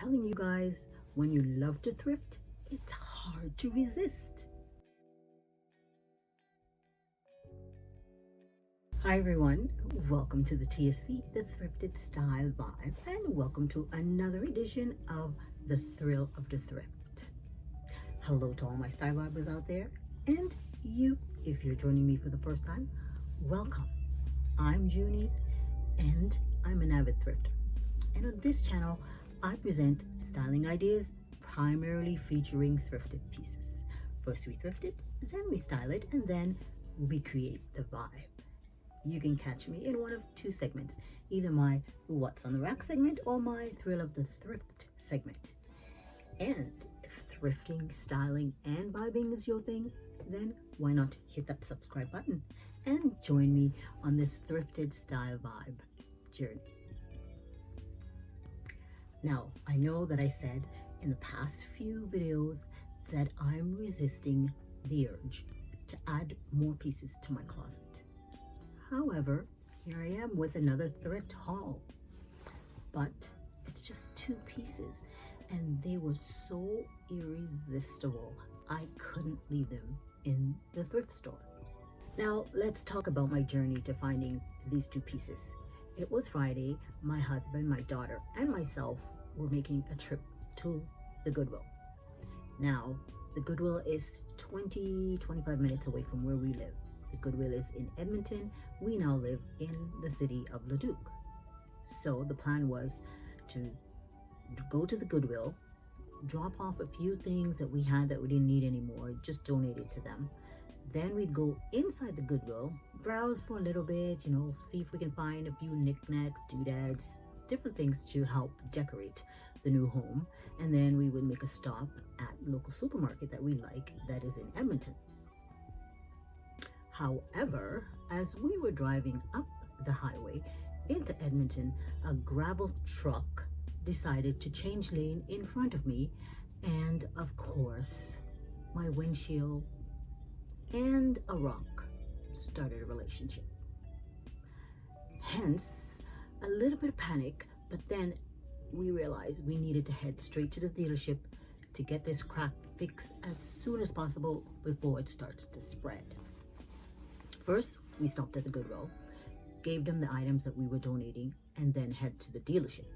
telling you guys, when you love to thrift, it's hard to resist. Hi everyone, welcome to the TSV, the Thrifted Style Vibe, and welcome to another edition of the Thrill of the Thrift. Hello to all my style vibers out there, and you, if you're joining me for the first time, welcome. I'm Junie, and I'm an avid thrifter. And on this channel, I present styling ideas primarily featuring thrifted pieces. First we thrift it, then we style it, and then we create the vibe. You can catch me in one of two segments, either my What's on the Rack segment or my Thrill of the Thrift segment. And if thrifting, styling, and vibing is your thing, then why not hit that subscribe button and join me on this thrifted style vibe journey. Now, I know that I said in the past few videos that I'm resisting the urge to add more pieces to my closet. However, here I am with another thrift haul, but it's just 2 pieces and they were so irresistible. I couldn't leave them in the thrift store. Now, let's talk about my journey to finding these 2 pieces. It was Friday. My husband, my daughter, and myself were making a trip to the Goodwill. Now, the Goodwill is 20-25 minutes away from where we live. The Goodwill is in Edmonton. We now live in the city of Leduc. So the plan was to go to the Goodwill, drop off a few things that we had that we didn't need anymore, just donate it to them. Then we'd go inside the Goodwill, browse for a little bit, see if we can find a few knickknacks, doodads, different things to help decorate the new home. And then we would make a stop at a local supermarket that we like that is in Edmonton. However, as we were driving up the highway into Edmonton, a gravel truck decided to change lane in front of me. And of course, my windshield and a rock started a relationship. Hence, a little bit of panic, but then we realized we needed to head straight to the dealership to get this crack fixed as soon as possible before it starts to spread. First, we stopped at the Goodwill, gave them the items that we were donating, and then head to the dealership.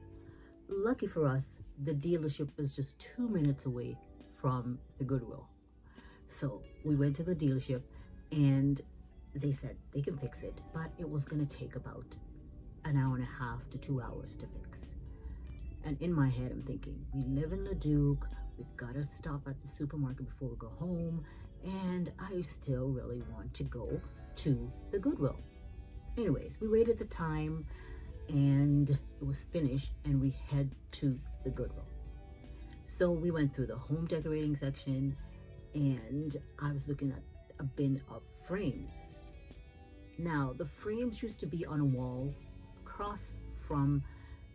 Lucky for us, the dealership was just 2 minutes away from the Goodwill. So we went to the dealership and they said they can fix it, but it was going to take about an hour and a half to 2 hours to fix. And in my head, I'm thinking, we live in Leduc, we've got to stop at the supermarket before we go home, and I still really want to go to the Goodwill. Anyways, we waited the time and it was finished and we head to the Goodwill. So we went through the home decorating section and I was looking at a bin of frames. Now, the frames used to be on a wall across from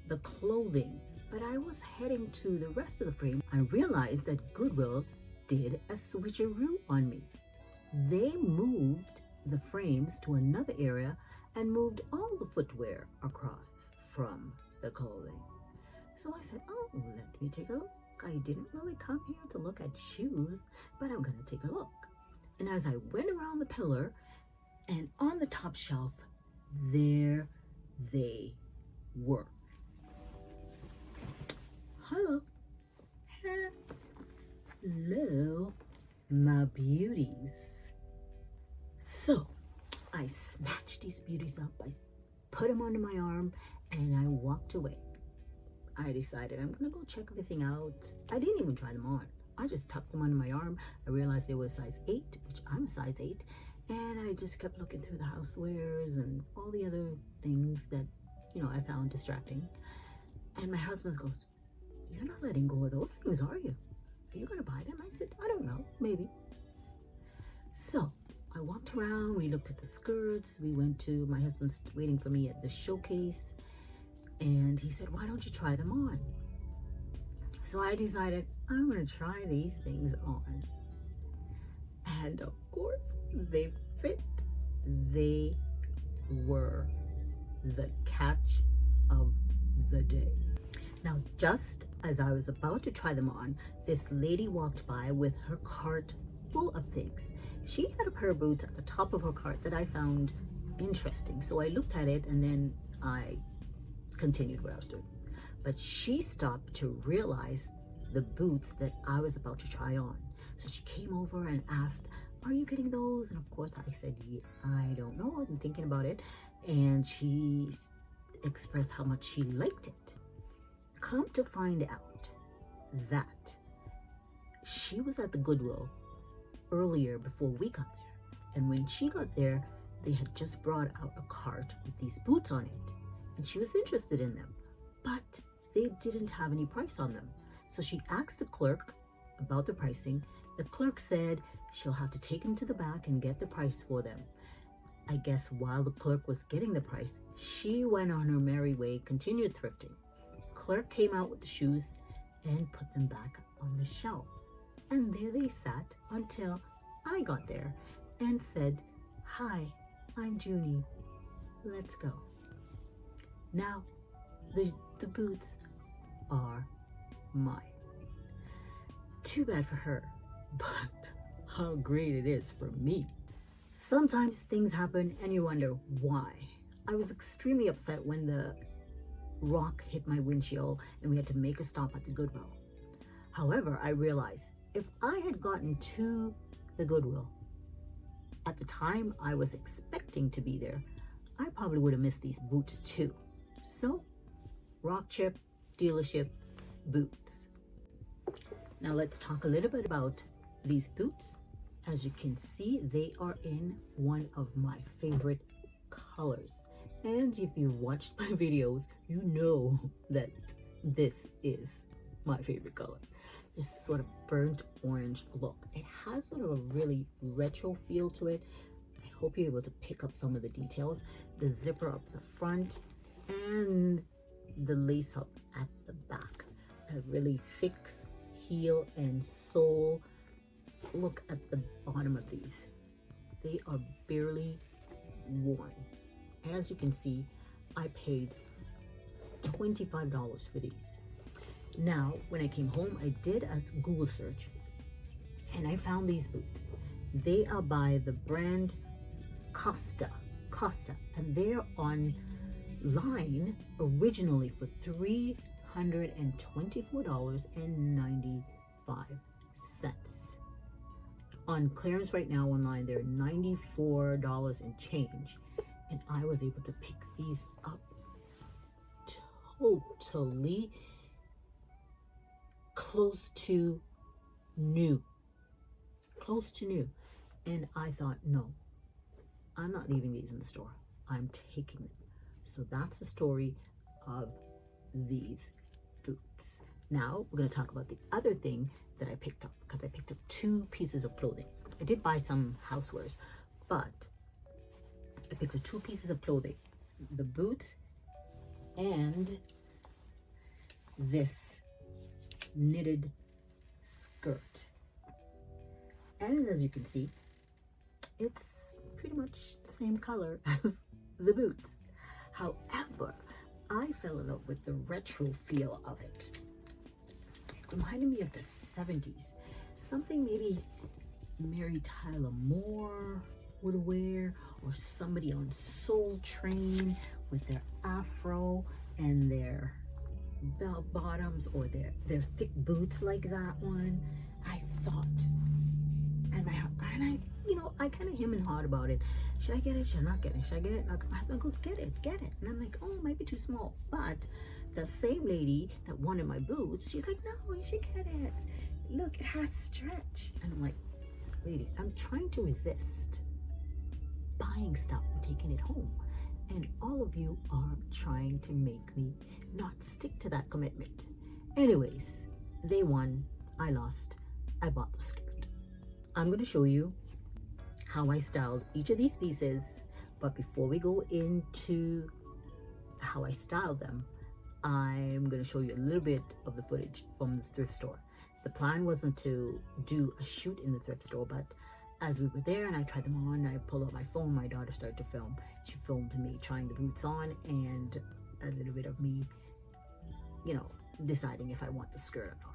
the clothing, but I was heading to the rest of the frame. I realized that Goodwill did a switcheroo on me. They moved the frames to another area and moved all the footwear across from the clothing. So I said, oh, let me take a look. I didn't really come here to look at shoes, but I'm going to take a look. And as I went around the pillar and on the top shelf, there they were. Hello. Hello, my beauties. So I snatched these beauties up, I put them under my arm, and I walked away. I decided I'm gonna go check everything out. I didn't even try them on. I just tucked them under my arm. I realized they were size 8, which I'm a size 8, and I just kept looking through the housewares and all the other things that, I found distracting. And my husband goes, you're not letting go of those things, are you? Are you gonna buy them? I said, I don't know, maybe. So I walked around, we looked at the skirts, we went to, my husband's waiting for me at the showcase, and he said, why don't you try them on? So I decided, I'm gonna try these things on. And of course, they fit. They were the catch of the day. Now, just as I was about to try them on, this lady walked by with her cart full of things. She had a pair of boots at the top of her cart that I found interesting. So I looked at it and then I continued what I was doing. But she stopped to realize the boots that I was about to try on. So she came over and asked, "Are you getting those?" And of course I said, "Yeah, I don't know, I've been thinking about it." And she expressed how much she liked it. Come to find out that she was at the Goodwill earlier before we got there. And when she got there, they had just brought out a cart with these boots on it. And she was interested in them, but they didn't have any price on them. So she asked the clerk about the pricing. The clerk said she'll have to take them to the back and get the price for them. I guess while the clerk was getting the price, she went on her merry way, continued thrifting. Clerk came out with the shoes and put them back on the shelf. And there they sat until I got there and said, "Hi, I'm Junie. Let's go." Now, the boots are mine. Too bad for her, but how great it is for me. Sometimes things happen and you wonder why. I was extremely upset when the rock hit my windshield and we had to make a stop at the Goodwill. However, I realized if I had gotten to the Goodwill at the time I was expecting to be there, I probably would have missed these boots too. So, rock chip, dealership, boots. Now let's talk a little bit about these boots. As you can see, they are in one of my favorite colors. And if you've watched my videos, you know that this is my favorite color. This sort of burnt orange look. It has sort of a really retro feel to it. I hope you're able to pick up some of the details. The zipper up the front and the lace up at the back. A really fixed heel and sole. Look at the bottom of these. They are barely worn. As you can see, I paid $25 for these. Now, when I came home, I did a Google search and I found these boots. They are by the brand Casta, and they're online originally for $324.95. On clearance right now online, they're $94 and change. And I was able to pick these up totally close to new. And I thought, no, I'm not leaving these in the store. I'm taking them. So that's the story of these boots. Now we're going to talk about the other thing that I picked up, because I picked up 2 pieces of clothing. I did buy some housewares, but I picked up 2 pieces of clothing, the boots and this knitted skirt. And as you can see, it's pretty much the same color as the boots. However, I fell in love with the retro feel of it. It reminded me of the 70s. Something maybe Mary Tyler Moore would wear, or somebody on Soul Train with their afro and their bell bottoms, or their thick boots like that one. I thought, and I I kind of hem and hawed about it. Should I get it? Should I not get it? Should I get it? My husband goes, get it. And I'm like, oh, it might be too small. But the same lady that wanted my boots, she's like, no, you should get it. Look, it has stretch. And I'm like, lady, I'm trying to resist buying stuff and taking it home. And all of you are trying to make me not stick to that commitment. Anyways, they won. I lost. I bought the skirt. I'm going to show you how I styled each of these pieces. But before we go into how I styled them, I'm going to show you a little bit of the footage from the thrift store. The plan wasn't to do a shoot in the thrift store, but as we were there and I tried them on, I pulled out my phone, my daughter started to film. She filmed me trying the boots on and a little bit of me, deciding if I want the skirt or not.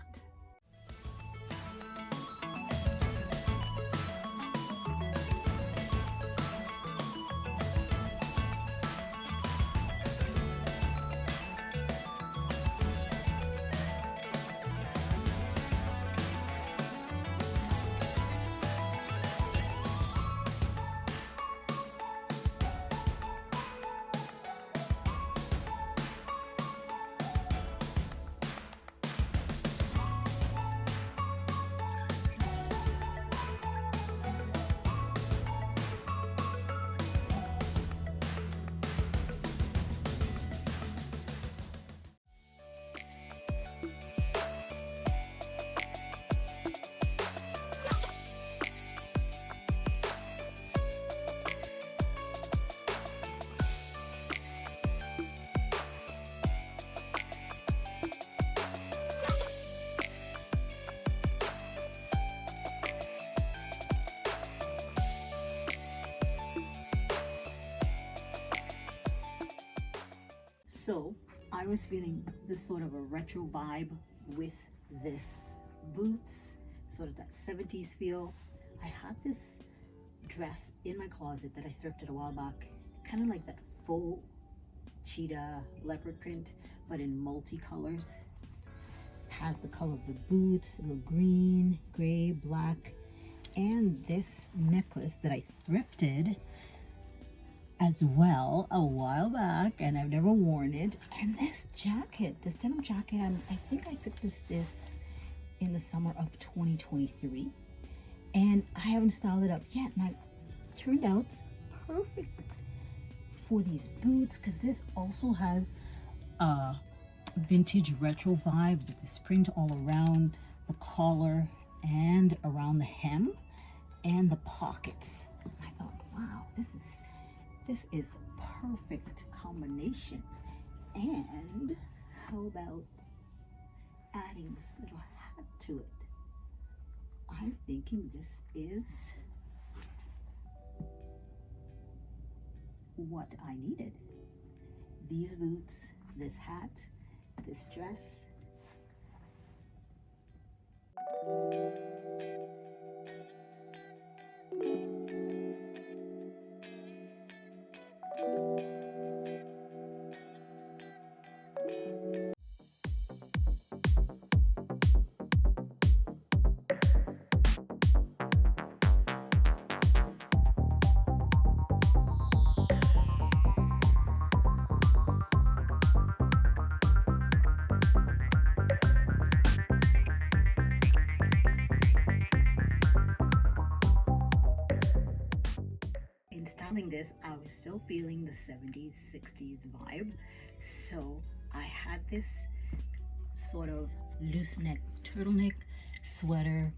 So I was feeling this sort of a retro vibe with this boots, sort of that 70s feel. I had this dress in my closet that I thrifted a while back, kind of like that faux cheetah leopard print, but in multicolors. Has the color of the boots, a little green, gray, black, and this necklace that I thrifted as well a while back, and I've never worn it. And this jacket, this denim jacket, I think I thrifted this in the summer of 2023, and I haven't styled it up yet, and it turned out perfect for these boots, because this also has a vintage retro vibe with the springs all around the collar and around the hem and the pockets. I thought, wow, this is perfect combination. And how about adding this little hat to it? I'm thinking this is what I needed. These boots, this hat, this dress. This, I was still feeling the 70s, 60s vibe. So I had this sort of loose neck turtleneck sweater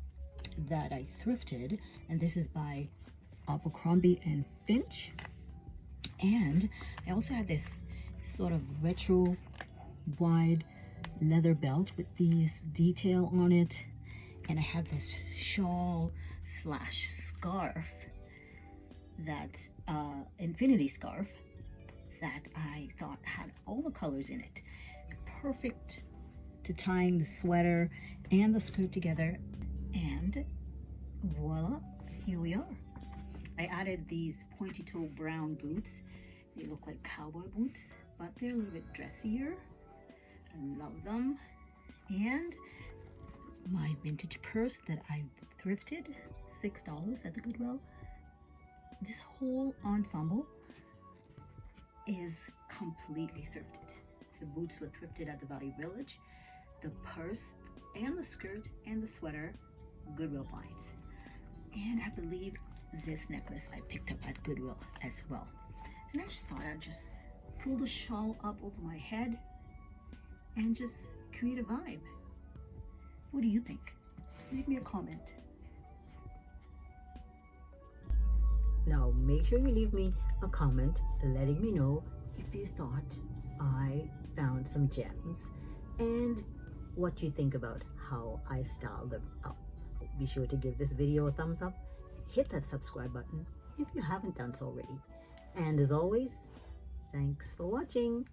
that I thrifted, and this is by Abercrombie and Finch. And I also had this sort of retro wide leather belt with these detail on it, and I had this shawl slash scarf, that infinity scarf that I thought had all the colors in it, perfect to tying the sweater and the skirt together. And voila, here we are. I added these pointy toe brown boots. They look like cowboy boots, but they're a little bit dressier. I love them. And my vintage purse that I thrifted, $6 at the Goodwill. This whole ensemble is completely thrifted. The boots were thrifted at the Value Village, the purse and the skirt and the sweater, Goodwill finds. And I believe this necklace I picked up at Goodwill as well. And I just thought I'd just pull the shawl up over my head and just create a vibe. What do you think? Leave me a comment. Now make sure you leave me a comment letting me know if you thought I found some gems and what you think about how I styled them up. Be sure to give this video a thumbs up, hit that subscribe button if you haven't done so already. And as always, thanks for watching.